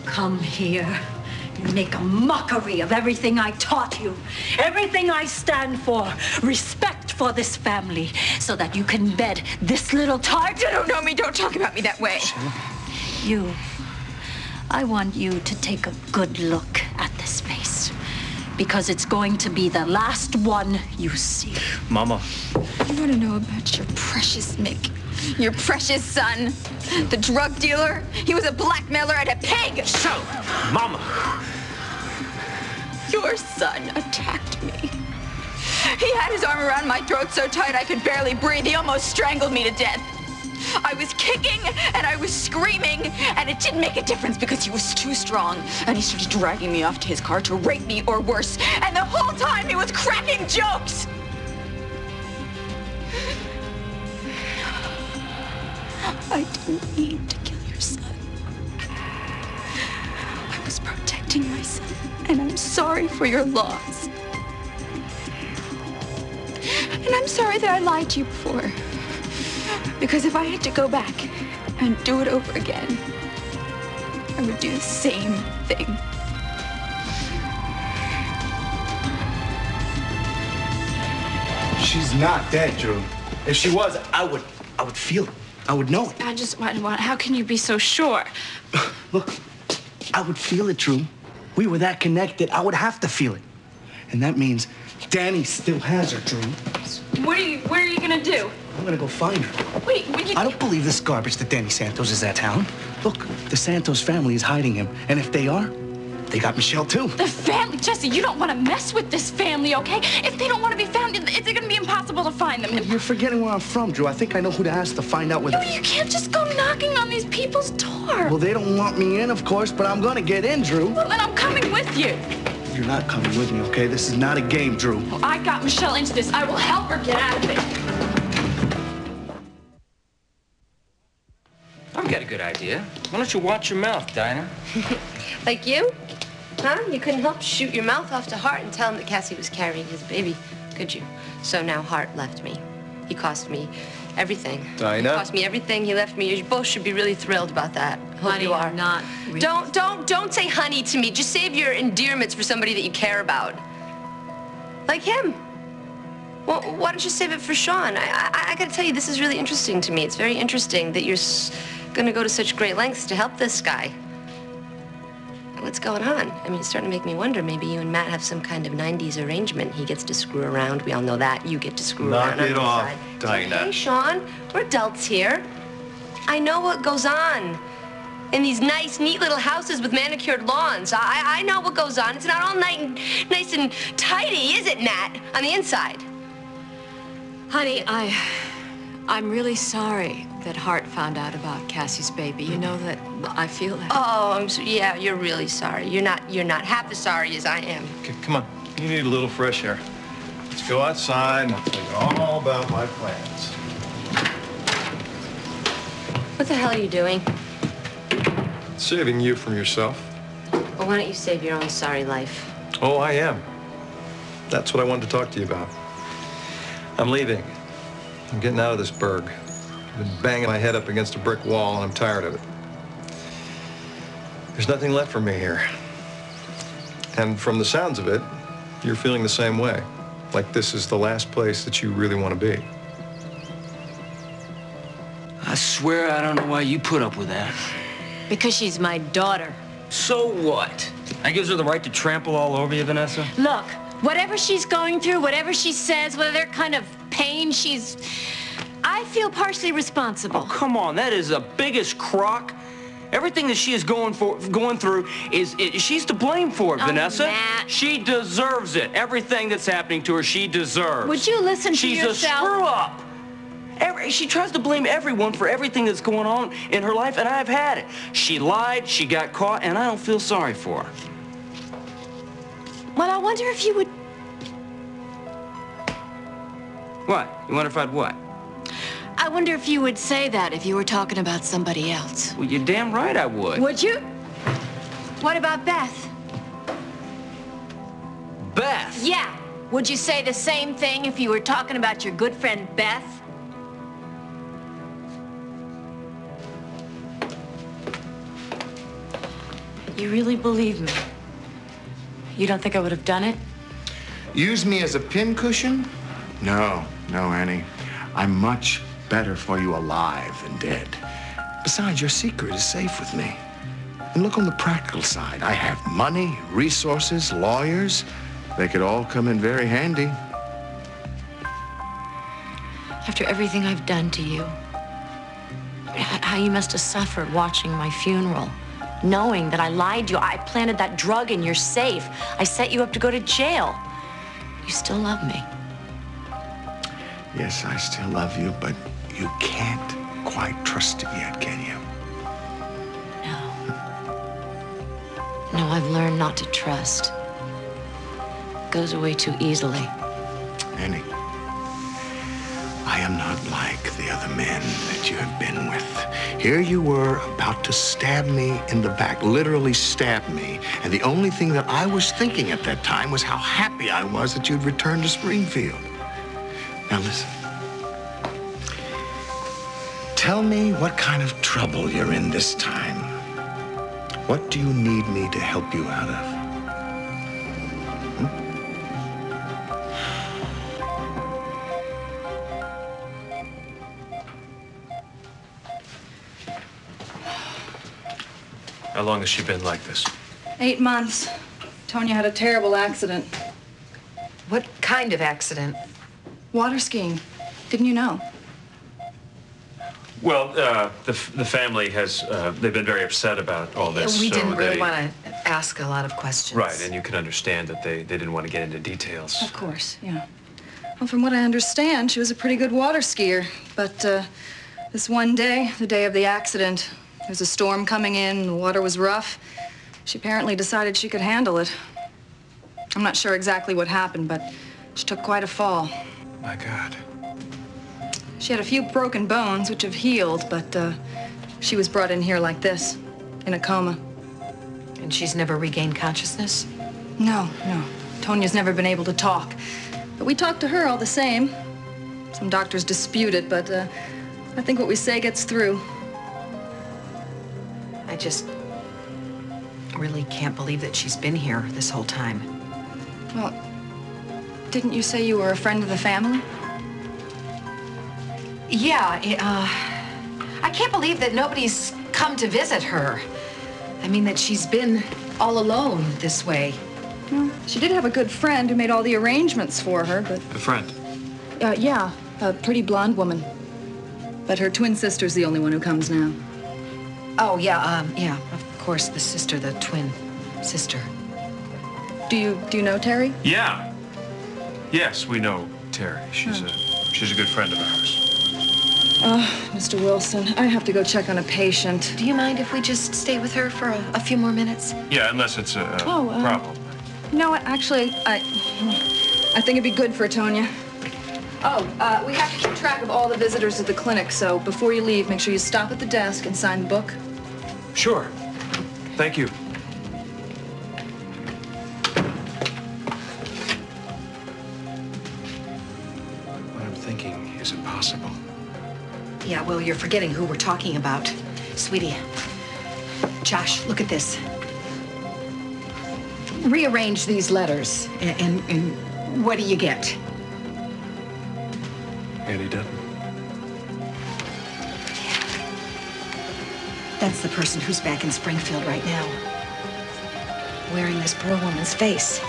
come here. You make a mockery of everything I taught you, everything I stand for, respect for this family, so that you can bed this little tart. You don't know me. Don't talk about me that way. I want you to take a good look at this face, because it's going to be the last one you see. Mama. You want to know about your precious Mick? Your precious son? The drug dealer? He was a blackmailer and a pig! Shut up, Mama! Your son attacked me. He had his arm around my throat so tight I could barely breathe. He almost strangled me to death. I was kicking and I was screaming, and it didn't make a difference because he was too strong. And he started dragging me off to his car to rape me or worse. And the whole time he was cracking jokes. I didn't need to kill your son. I was protecting my son, and I'm sorry for your loss. And I'm sorry that I lied to you before. Because if I had to go back and do it over again, I would do the same thing. She's not dead, Drew. If she was, I would feel it. I would know it. I just want, how can you be so sure? Look, I would feel it, Drew. We were that connected. I would have to feel it. And that means Danny still has her, Drew. What are you gonna do? I'm gonna go find her. Wait, I don't believe this garbage that Danny Santos is at town. Look, the Santos family is hiding him. And if they are, they got Michelle, too. The family? Jesse, you don't want to mess with this family, okay? If they don't want to be found, it's going to be impossible to find them. You're forgetting where I'm from, Drew. I think I know who to ask to find out where... You can't just go knocking on these people's door. Well, they don't want me in, of course, but I'm gonna get in, Drew. Well, then I'm coming with you. You're not coming with me, okay? This is not a game, Drew. Well, I got Michelle into this. I will help her get out of it. I've got a good idea. Why don't you watch your mouth, Dinah? Like you? Huh? You couldn't help shoot your mouth off to Hart and tell him that Cassie was carrying his baby, could you? So now Hart left me. He cost me everything. Dinah? He cost me everything. He left me. You both should be really thrilled about that. Hope Honey, you are. I'm not really. Don't say honey to me. Just save your endearments for somebody that you care about. Like him. Well, why don't you save it for Sean? I gotta tell you, this is really interesting to me. It's very interesting that you're gonna go to such great lengths to help this guy. What's going on? I mean, it's starting to make me wonder. Maybe you and Matt have some kind of 90s arrangement. He gets to screw around. We all know that. You get to screw around on the side. Knock it off, Dinah. Hey, Sean. We're adults here. I know what goes on in these nice, neat little houses with manicured lawns. I know what goes on. It's not all nice and tidy, is it, Matt, on the inside? Honey, I'm really sorry that Hart found out about Cassie's baby. You know that I feel that. Oh, yeah, you're really sorry. You're not half as sorry as I am. Okay, come on. You need a little fresh air. Let's go outside and I'll tell you all about my plans. What the hell are you doing? Saving you from yourself. Well, why don't you save your own sorry life? Oh, I am. That's what I wanted to talk to you about. I'm leaving. I'm getting out of this burg. I've been banging my head up against a brick wall, and I'm tired of it. There's nothing left for me here. And from the sounds of it, you're feeling the same way. Like this is the last place that you really want to be. I swear I don't know why you put up with that. Because she's my daughter. So what? That gives her the right to trample all over you, Vanessa? Look, whatever she's going through, whatever she says, whatever kind of pain I feel partially responsible. Oh, come on, that is the biggest crock. Everything that she is going through she's to blame for it, Vanessa. Matt. She deserves it. Everything that's happening to her, she deserves. Would you listen to yourself? She's a screw-up. She tries to blame everyone for everything that's going on in her life, and I've had it. She lied, she got caught, and I don't feel sorry for her. Well, I wonder if you would... What? You wonder if I'd what? I wonder if you would say that if you were talking about somebody else. Well, you're damn right I would. Would you? What about Beth? Beth? Yeah. Would you say the same thing if you were talking about your good friend Beth? You really believe me? You don't think I would have done it? Use me as a pincushion? No, Annie. I'm much better for you alive than dead. Besides, your secret is safe with me. And look on the practical side. I have money, resources, lawyers. They could all come in very handy. After everything I've done to you, how you must have suffered watching my funeral, knowing that I lied to you. I planted that drug in your safe. I set you up to go to jail. You still love me. Yes, I still love you, but you can't quite trust it yet, can you? No, I've learned not to trust. It goes away too easily. Annie, I am not like the other men that you have been with. Here you were about to stab me in the back, literally stab me. And the only thing that I was thinking at that time was how happy I was that you'd returned to Springfield. Now listen. Tell me what kind of trouble you're in this time. What do you need me to help you out of? How long has she been like this? 8 months. Tonya had a terrible accident. What kind of accident? Water skiing. Didn't you know? Well, the family has, they've been very upset about all this. We so didn't really they- want to ask a lot of questions. Right, and you can understand that they didn't want to get into details. Of course, yeah. Well, from what I understand, she was a pretty good water skier. But this one day, the day of the accident, there was a storm coming in, the water was rough. She apparently decided she could handle it. I'm not sure exactly what happened, but she took quite a fall. My God. She had a few broken bones, which have healed, but she was brought in here like this, in a coma. And she's never regained consciousness? No. Tonya's never been able to talk. But we talked to her all the same. Some doctors dispute it, but I think what we say gets through. I just really can't believe that she's been here this whole time. Well, didn't you say you were a friend of the family? Yeah, I can't believe that nobody's come to visit her. I mean, that she's been all alone this way. Well, she did have a good friend who made all the arrangements for her, but... A friend? Yeah, a pretty blonde woman. But her twin sister's the only one who comes now. Oh, yeah, of course, the sister, the twin sister. Do you know Terry? Yeah. Yes, we know Terry. She's a good friend of ours. Oh, Mr. Wilson, I have to go check on a patient. Do you mind if we just stay with her for a few more minutes? Yeah, unless it's a problem. You know what, actually, I think it'd be good for Tonya. Oh, we have to keep track of all the visitors at the clinic, so before you leave, make sure you stop at the desk and sign the book. Sure. Thank you. What I'm thinking, is it possible? Yeah, well, you're forgetting who we're talking about. Sweetie. Josh, look at this. Rearrange these letters, and what do you get? Annie Dutton. That's the person who's back in Springfield right now, wearing this poor woman's face.